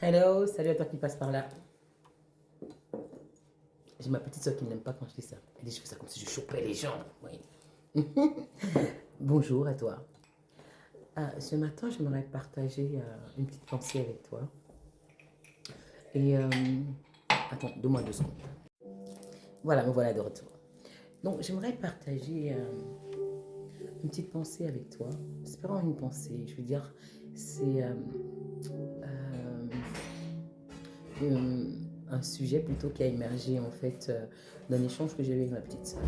Hello, salut à toi qui passe par là. J'ai ma petite soeur qui n'aime pas quand je dis ça. Elle dit je fais ça comme si je chopais les gens. Oui. Bonjour à toi. Ce matin, j'aimerais partager une petite pensée avec toi. Et attends, donne-moi 2 secondes. Voilà, me voilà de retour. Donc, j'aimerais partager une petite pensée avec toi. C'est pas vraiment une pensée, je veux dire, c'est euh, un sujet plutôt qui a émergé en fait d'un échange que j'ai eu avec ma petite sœur.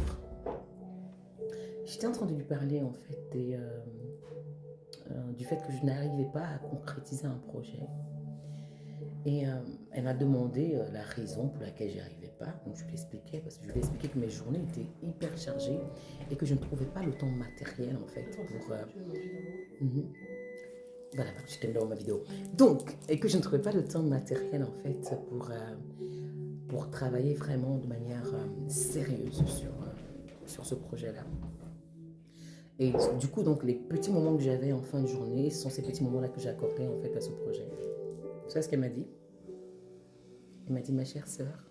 J'étais en train de lui parler en fait du fait que je n'arrivais pas à concrétiser un projet. Et elle m'a demandé la raison pour laquelle j'y arrivais pas. Donc je lui expliquais, parce que je lui ai expliqué que mes journées étaient hyper chargées et que je ne trouvais pas le temps matériel en fait pour. Voilà, je t'aime dans ma vidéo. Donc, et que je ne trouvais pas le temps matériel en fait pour travailler vraiment de manière sérieuse sur ce projet-là. Et du coup, donc, les petits moments que j'avais en fin de journée sont ces petits moments-là que j'accordais en fait à ce projet. Tu sais ce qu'elle m'a dit? Elle m'a dit, ma chère sœur,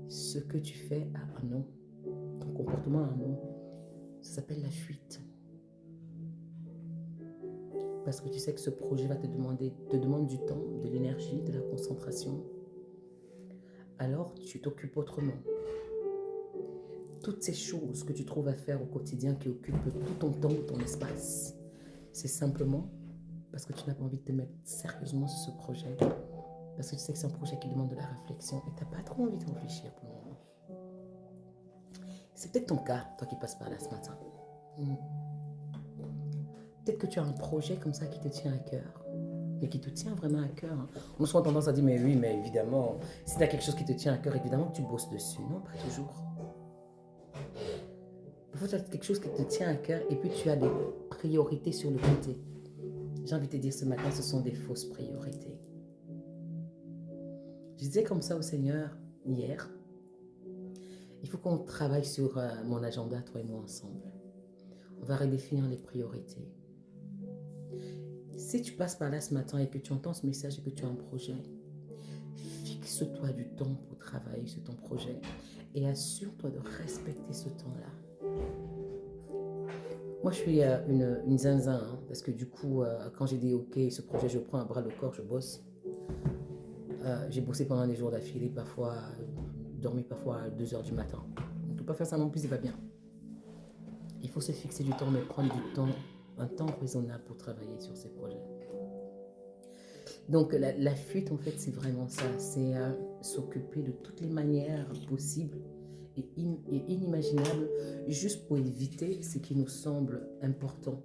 ce que tu fais a un nom. Ton comportement a un nom. Ça s'appelle la fuite. Parce que tu sais que ce projet va te demande du temps, de l'énergie, de la concentration. Alors, tu t'occupes autrement. Toutes ces choses que tu trouves à faire au quotidien qui occupent tout ton temps, ton espace, c'est simplement parce que tu n'as pas envie de te mettre sérieusement sur ce projet. Parce que tu sais que c'est un projet qui demande de la réflexion et tu n'as pas trop envie de réfléchir pour le moment. C'est peut-être ton cas, toi qui passes par là ce matin. Peut-être que tu as un projet comme ça qui te tient à cœur, mais qui te tient vraiment à cœur. On a souvent tendance à dire, mais oui, mais évidemment, si tu as quelque chose qui te tient à cœur, évidemment que tu bosses dessus. Non, pas toujours. Parfois, tu as quelque chose qui te tient à cœur et puis tu as des priorités sur le côté. J'ai envie de te dire ce matin, ce sont des fausses priorités. Je disais comme ça au Seigneur hier, il faut qu'on travaille sur mon agenda, toi et moi ensemble. On va redéfinir les priorités. Si tu passes par là ce matin et que tu entends ce message et que tu as un projet, fixe-toi du temps pour travailler sur ton projet et assure-toi de respecter ce temps-là. Moi, je suis une zinzin, hein, parce que du coup, quand j'ai dit OK, ce projet, je prends à bras le corps, je bosse. J'ai bossé pendant des jours d'affilée, parfois dormi parfois à 2 heures du matin. On ne peut pas faire ça non plus, c'est pas bien. Il faut se fixer du temps, mais prendre du temps, un temps raisonnable pour travailler sur ces projets. Donc la fuite, en fait, c'est vraiment ça. C'est s'occuper de toutes les manières possibles et inimaginables juste pour éviter ce qui nous semble important.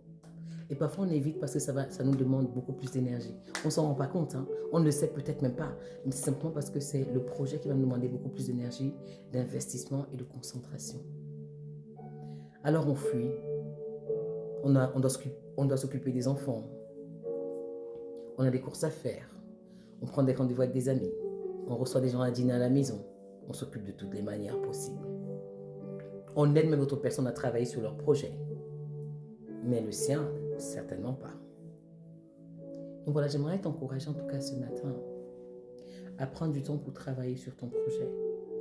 Et parfois, on évite parce que ça nous demande beaucoup plus d'énergie. On ne s'en rend pas compte, hein. On ne le sait peut-être même pas, mais c'est simplement parce que c'est le projet qui va nous demander beaucoup plus d'énergie, d'investissement et de concentration. Alors on fuit, on doit s'occuper des enfants, on a des courses à faire, on prend des rendez-vous avec des amis, on reçoit des gens à dîner à la maison, on s'occupe de toutes les manières possibles. On aide même d'autres personnes à travailler sur leur projet, mais le sien, certainement pas. Donc voilà, j'aimerais t'encourager en tout cas ce matin à prendre du temps pour travailler sur ton projet.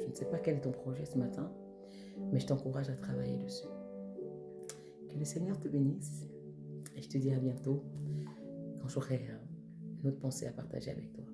Je ne sais pas quel est ton projet ce matin, mais je t'encourage à travailler dessus. Que le Seigneur te bénisse et je te dis à bientôt quand j'aurai une autre pensée à partager avec toi.